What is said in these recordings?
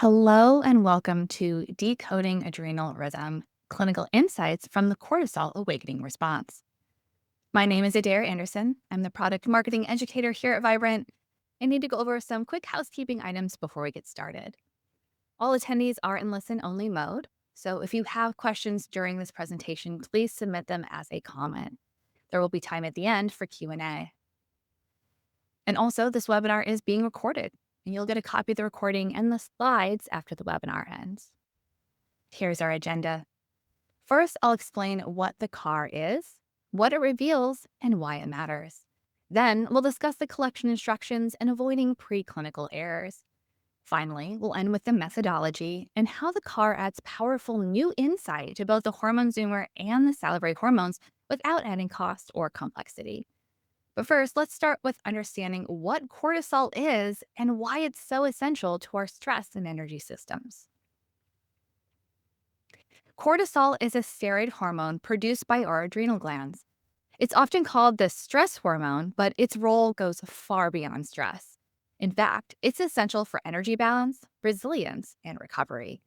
Hello and welcome to Decoding Adrenal Rhythm Clinical Insights from the Cortisol Awakening Response. My name is Adair Anderson. I'm the product marketing educator here at Vibrant. I need to go over some quick housekeeping items before we get started. All attendees are in listen only mode, so if you have questions during this presentation, please submit them as a comment. There will be time at the end for Q&A. And also, this webinar is being recorded, and you'll get a copy of the recording and the slides after the webinar ends. Here's our agenda. First, I'll explain what the CAR is, what it reveals, and why it matters. Then, we'll discuss the collection instructions and avoiding preclinical errors. Finally, we'll end with the methodology and how the CAR adds powerful new insight to both the Hormone Zoomer and the salivary hormones without adding cost or complexity. But first, let's start with understanding what cortisol is and why it's so essential to our stress and energy systems. Cortisol is a steroid hormone produced by our adrenal glands. It's often called the stress hormone, but its role goes far beyond stress. In fact, it's essential for energy balance, resilience, and recovery.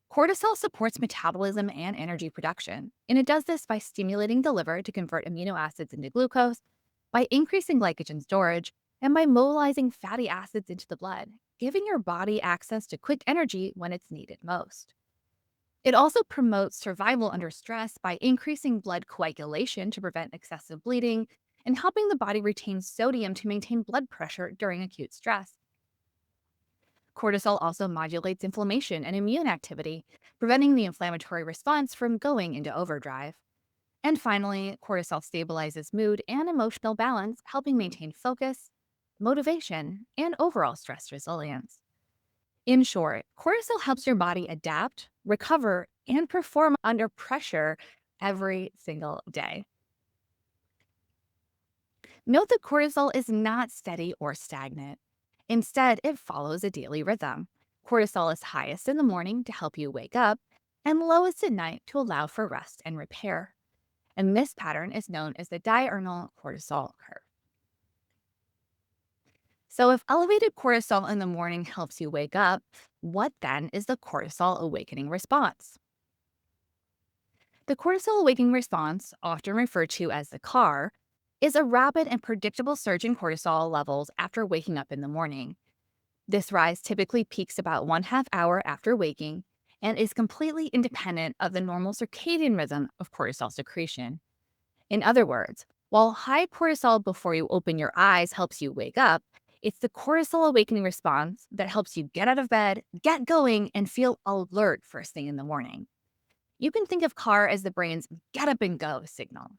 Cortisol supports metabolism and energy production, and it does this by stimulating the liver to convert amino acids into glucose, by increasing glycogen storage, and by mobilizing fatty acids into the blood, giving your body access to quick energy when it's needed most. It also promotes survival under stress by increasing blood coagulation to prevent excessive bleeding and helping the body retain sodium to maintain blood pressure during acute stress. Cortisol also modulates inflammation and immune activity, preventing the inflammatory response from going into overdrive. And finally, cortisol stabilizes mood and emotional balance, helping maintain focus, motivation, and overall stress resilience. In short, cortisol helps your body adapt, recover, and perform under pressure every single day. Note that cortisol is not steady or stagnant. Instead, it follows a daily rhythm. Cortisol is highest in the morning to help you wake up, and lowest at night to allow for rest and repair. And this pattern is known as the diurnal cortisol curve. So, if elevated cortisol in the morning helps you wake up, what then is the cortisol awakening response? The cortisol awakening response, often referred to as the CAR, is a rapid and predictable surge in cortisol levels after waking up in the morning. This rise typically peaks about 1/2 hour after waking and is completely independent of the normal circadian rhythm of cortisol secretion. In other words, while high cortisol before you open your eyes helps you wake up, it's the cortisol awakening response that helps you get out of bed, get going, and feel alert first thing in the morning. You can think of CAR as the brain's get up and go signal.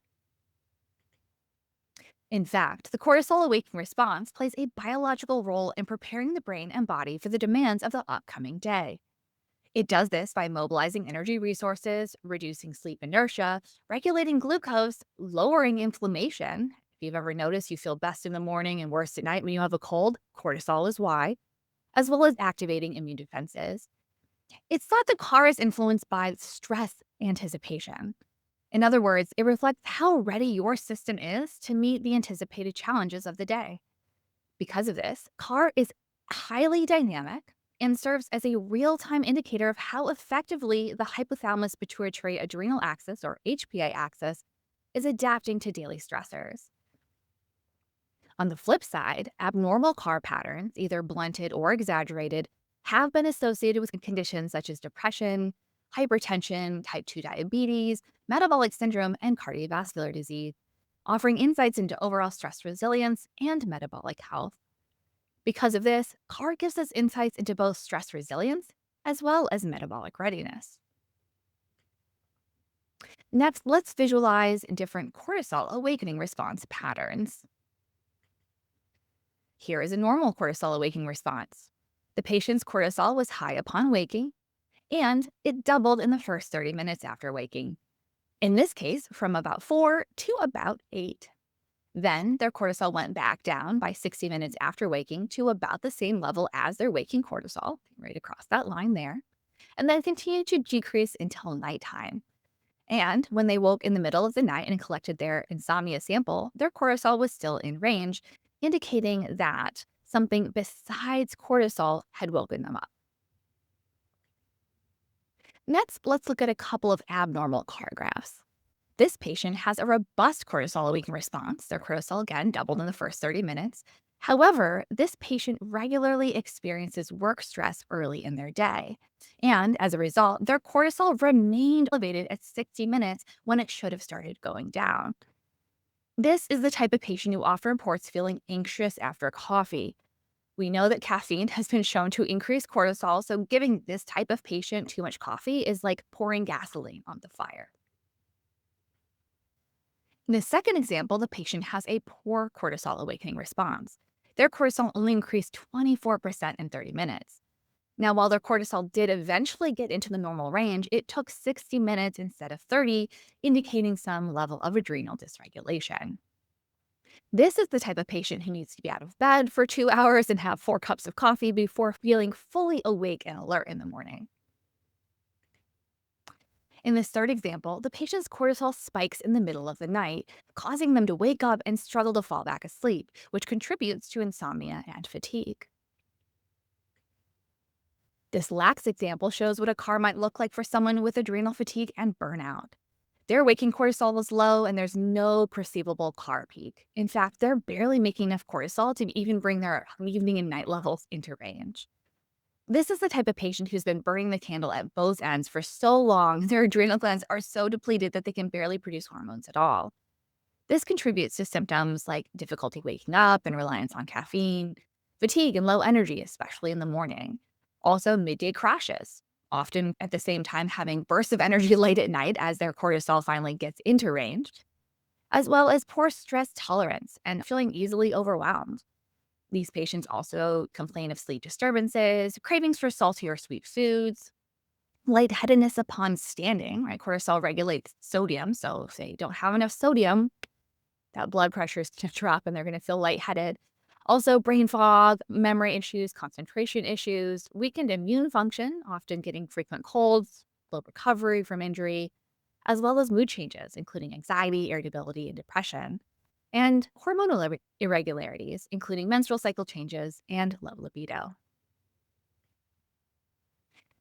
In fact, the cortisol awakening response plays a biological role in preparing the brain and body for the demands of the upcoming day. It does this by mobilizing energy resources, reducing sleep inertia, regulating glucose, lowering inflammation. If you've ever noticed you feel best in the morning and worse at night when you have a cold, cortisol is why, as well as activating immune defenses. It's thought the CAR is influenced by stress anticipation. In other words, it reflects how ready your system is to meet the anticipated challenges of the day. Because of this, CAR is highly dynamic and serves as a real-time indicator of how effectively the hypothalamus pituitary adrenal axis, or HPA axis, is adapting to daily stressors. On the flip side, abnormal CAR patterns, either blunted or exaggerated, have been associated with conditions such as depression, hypertension, type 2 diabetes, metabolic syndrome, and cardiovascular disease, offering insights into overall stress resilience and metabolic health. Because of this, CAR gives us insights into both stress resilience as well as metabolic readiness. Next, let's visualize different cortisol awakening response patterns. Here is a normal cortisol awakening response. The patient's cortisol was high upon waking, and it doubled in the first 30 minutes after waking. In this case, from about 4 to about 8. Then their cortisol went back down by 60 minutes after waking to about the same level as their waking cortisol, right across that line there, and then continued to decrease until nighttime. And when they woke in the middle of the night and collected their insomnia sample, their cortisol was still in range, indicating that something besides cortisol had woken them up. Next, let's look at a couple of abnormal CAR graphs. This patient has a robust cortisol awakening response. Their cortisol, again, doubled in the first 30 minutes. However, this patient regularly experiences work stress early in their day. And as a result, their cortisol remained elevated at 60 minutes when it should have started going down. This is the type of patient who often reports feeling anxious after coffee. We know that caffeine has been shown to increase cortisol, so giving this type of patient too much coffee is like pouring gasoline on the fire. In the second example, the patient has a poor cortisol awakening response. Their cortisol only increased 24% in 30 minutes. Now, while their cortisol did eventually get into the normal range, it took 60 minutes instead of 30, indicating some level of adrenal dysregulation. This is the type of patient who needs to be out of bed for 2 hours and have 4 cups of coffee before feeling fully awake and alert in the morning. In this third example, the patient's cortisol spikes in the middle of the night, causing them to wake up and struggle to fall back asleep, which contributes to insomnia and fatigue. This last example shows what a CAR might look like for someone with adrenal fatigue and burnout. Their waking cortisol is low and there's no perceivable CAR peak. In fact, they're barely making enough cortisol to even bring their evening and night levels into range. This is the type of patient who's been burning the candle at both ends for so long, their adrenal glands are so depleted that they can barely produce hormones at all. This contributes to symptoms like difficulty waking up and reliance on caffeine, fatigue and low energy, especially in the morning. Also, midday crashes, often at the same time having bursts of energy late at night as their cortisol finally gets into range, as well as poor stress tolerance and feeling easily overwhelmed. These patients also complain of sleep disturbances, cravings for salty or sweet foods, lightheadedness upon standing, right? Cortisol regulates sodium. So if they don't have enough sodium, that blood pressure is going to drop and they're going to feel lightheaded. Also, brain fog, memory issues, concentration issues, weakened immune function, often getting frequent colds, slow recovery from injury, as well as mood changes, including anxiety, irritability, and depression, and hormonal irregularities, including menstrual cycle changes and low libido.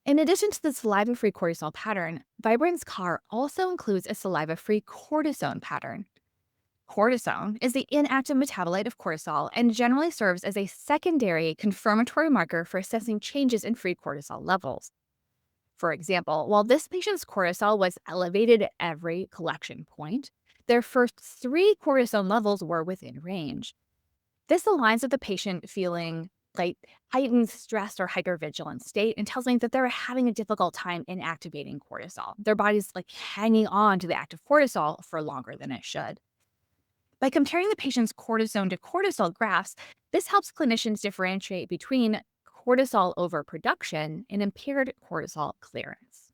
In addition to the saliva-free cortisol pattern, Vibrance CAR also includes a saliva-free cortisone pattern. Cortisone is the inactive metabolite of cortisol and generally serves as a secondary confirmatory marker for assessing changes in free cortisol levels. For example, while this patient's cortisol was elevated at every collection point, their first 3 cortisone levels were within range. This aligns with the patient feeling like heightened stress or hypervigilant state and tells me that they're having a difficult time inactivating cortisol. Their body's like hanging on to the active cortisol for longer than it should. By comparing the patient's cortisone to cortisol graphs, this helps clinicians differentiate between cortisol overproduction and impaired cortisol clearance.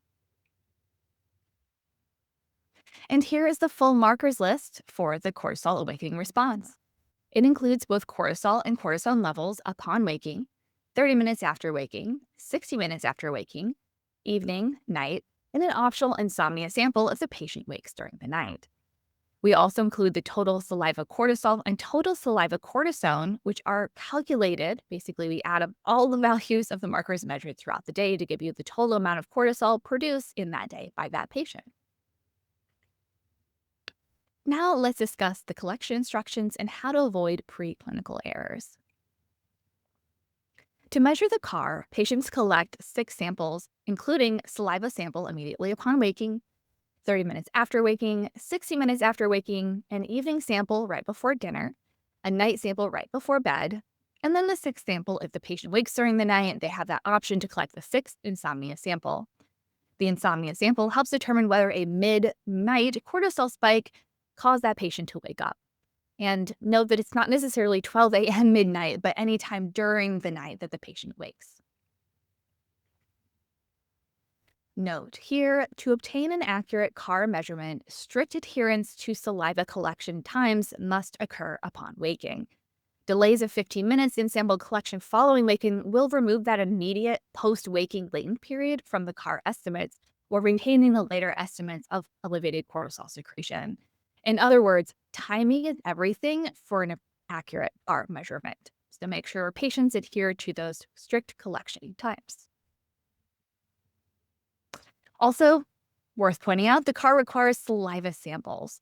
And here is the full markers list for the cortisol awakening response. It includes both cortisol and cortisone levels upon waking, 30 minutes after waking, 60 minutes after waking, evening, night, and an optional insomnia sample if the patient wakes during the night. We also include the total saliva cortisol and total saliva cortisone, which are calculated. Basically, we add up all the values of the markers measured throughout the day to give you the total amount of cortisol produced in that day by that patient. Now let's discuss the collection instructions and how to avoid preclinical errors. To measure the CAR, patients collect 6 samples, including saliva sample immediately upon waking, 30 minutes after waking, 60 minutes after waking, an evening sample right before dinner, a night sample right before bed, and then the 6th sample if the patient wakes during the night, they have that option to collect the 6th insomnia sample. The insomnia sample helps determine whether a mid-night cortisol spike caused that patient to wake up. And note that it's not necessarily 12 a.m. midnight, but any time during the night that the patient wakes. Note here, to obtain an accurate CAR measurement, strict adherence to saliva collection times must occur upon waking. Delays of 15 minutes in sample collection following waking will remove that immediate post-waking latent period from the CAR estimates, while retaining the later estimates of elevated cortisol secretion. In other words, timing is everything for an accurate CAR measurement. So make sure patients adhere to those strict collection times. Also, worth pointing out, the CAR requires saliva samples.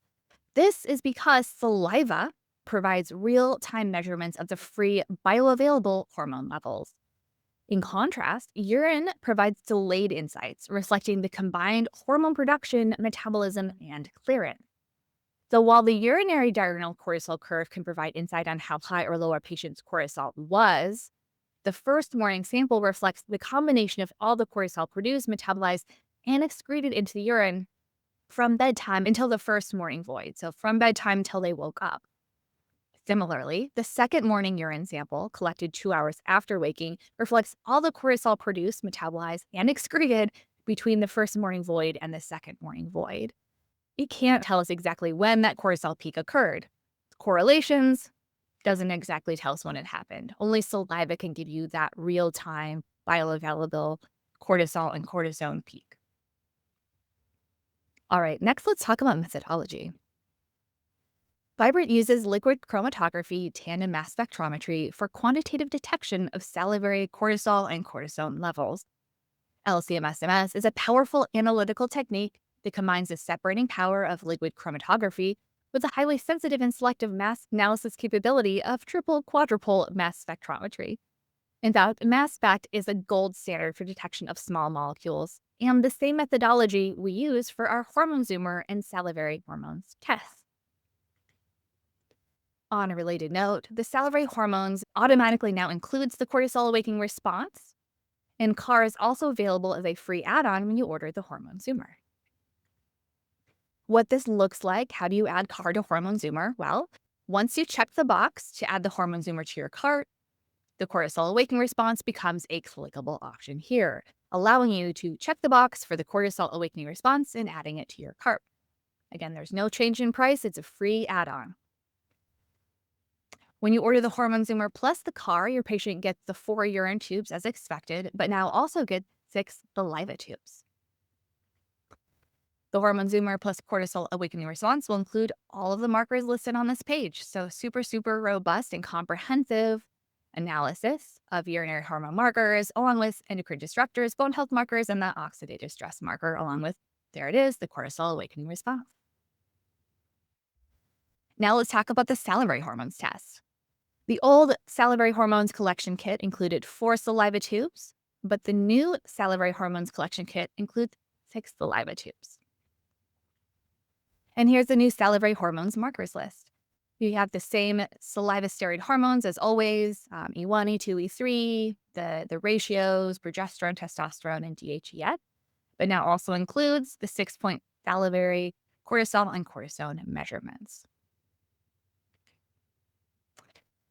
This is because saliva provides real-time measurements of the free bioavailable hormone levels. In contrast, urine provides delayed insights, reflecting the combined hormone production, metabolism, and clearance. So while the urinary diurnal cortisol curve can provide insight on how high or low a patient's cortisol was, the first morning sample reflects the combination of all the cortisol produced, metabolized, and excreted into the urine from bedtime until the first morning void. So from bedtime until they woke up. Similarly, the second morning urine sample, collected 2 hours after waking, reflects all the cortisol produced, metabolized, and excreted between the first morning void and the second morning void. It can't tell us exactly when that cortisol peak occurred. Correlations doesn't exactly tell us when it happened. Only saliva can give you that real-time bioavailable cortisol and cortisone peak. All right, next let's talk about methodology. Vibrant uses liquid chromatography tandem mass spectrometry for quantitative detection of salivary cortisol and cortisone levels. LC-MS-MS is a powerful analytical technique that combines the separating power of liquid chromatography with the highly sensitive and selective mass analysis capability of triple quadruple mass spectrometry. In fact, mass spec is a gold standard for detection of small molecules, and the same methodology we use for our Hormone Zoomer and Salivary Hormones tests. On a related note, the Salivary Hormones automatically now includes the Cortisol Awakening Response, and CAR is also available as a free add-on when you order the Hormone Zoomer. What this looks like, how do you add CAR to Hormone Zoomer? Well, once you check the box to add the Hormone Zoomer to your cart, the Cortisol Awakening Response becomes a clickable option here, allowing you to check the box for the Cortisol Awakening Response and adding it to your cart. Again, there's no change in price, it's a free add-on. When you order the Hormone Zoomer plus the CAR, your patient gets the 4 urine tubes as expected, but now also gets 6 saliva tubes. The Hormone Zoomer plus Cortisol Awakening Response will include all of the markers listed on this page, so super robust and comprehensive analysis of urinary hormone markers, along with endocrine disruptors, bone health markers, and the oxidative stress marker, along with, there it is, the Cortisol Awakening Response. Now let's talk about the salivary hormones test. The old salivary hormones collection kit included 4 saliva tubes, but the new salivary hormones collection kit includes 6 saliva tubes. And here's the new salivary hormones markers list. You have the same saliva steroid hormones as always, E1, E2, E3, the ratios, progesterone, testosterone, and DHEA, but now also includes the 6-point salivary cortisol and cortisone measurements.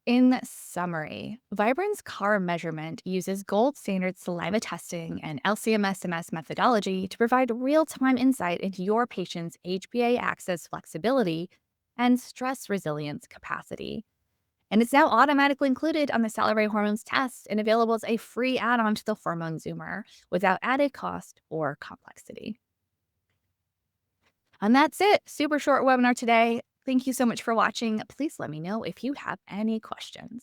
In summary, Vibrant's CAR measurement uses gold standard saliva testing and LC-MS-MS methodology to provide real-time insight into your patient's HPA axis flexibility and stress resilience capacity. And it's now automatically included on the salivary hormones test and available as a free add-on to the Hormone Zoomer without added cost or complexity. And that's it. Super short webinar today. Thank you so much for watching. Please let me know if you have any questions.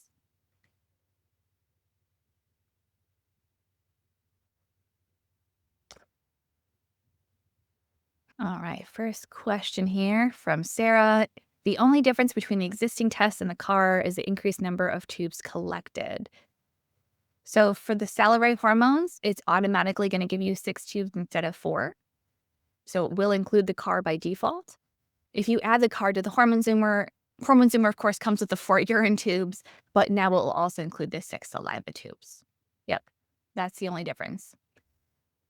All right, first question here from Sarah. The only difference between the existing test and the CAR is the increased number of tubes collected. So for the salivary hormones, it's automatically going to give you 6 tubes instead of 4. So it will include the CAR by default. If you add the CAR to the Hormone Zoomer, of course, comes with the 4 urine tubes, but now it will also include the 6 saliva tubes. Yep, that's the only difference.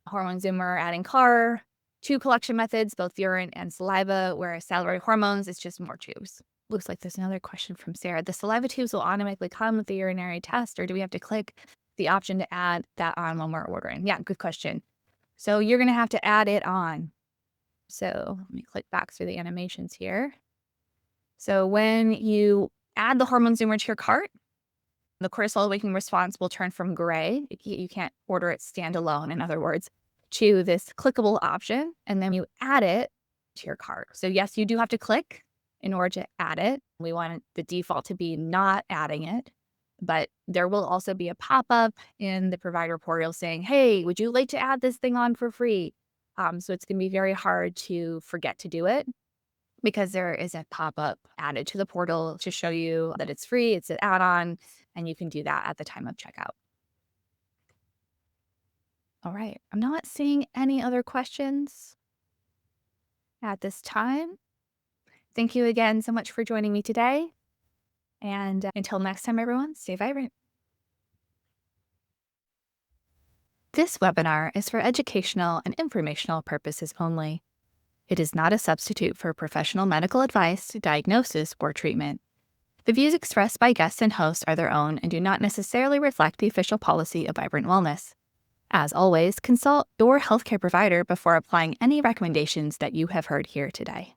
Hormone Zoomer adding CAR, 2 collection methods, both urine and saliva, whereas salivary hormones, it's just more tubes. Looks like there's another question from Sarah. The saliva tubes will automatically come with the urinary test, or do we have to click the option to add that on when we're ordering? Yeah, good question. So you're going to have to add it on. So let me click back through the animations here. So when you add the Hormone Zoomer to your cart, the Cortisol Awakening Response will turn from gray, you can't order it standalone, in other words, to this clickable option, and then you add it to your cart. So yes, you do have to click in order to add it. We want the default to be not adding it, but there will also be a pop-up in the provider portal saying, hey, would you like to add this thing on for free? So it's going to be very hard to forget to do it because there is a pop-up added to the portal to show you that it's free, it's an add-on, and you can do that at the time of checkout. All right. I'm not seeing any other questions at this time. Thank you again so much for joining me today. And until next time, everyone, stay vibrant. This webinar is for educational and informational purposes only. It is not a substitute for professional medical advice, diagnosis, or treatment. The views expressed by guests and hosts are their own and do not necessarily reflect the official policy of Vibrant Wellness. As always, consult your healthcare provider before applying any recommendations that you have heard here today.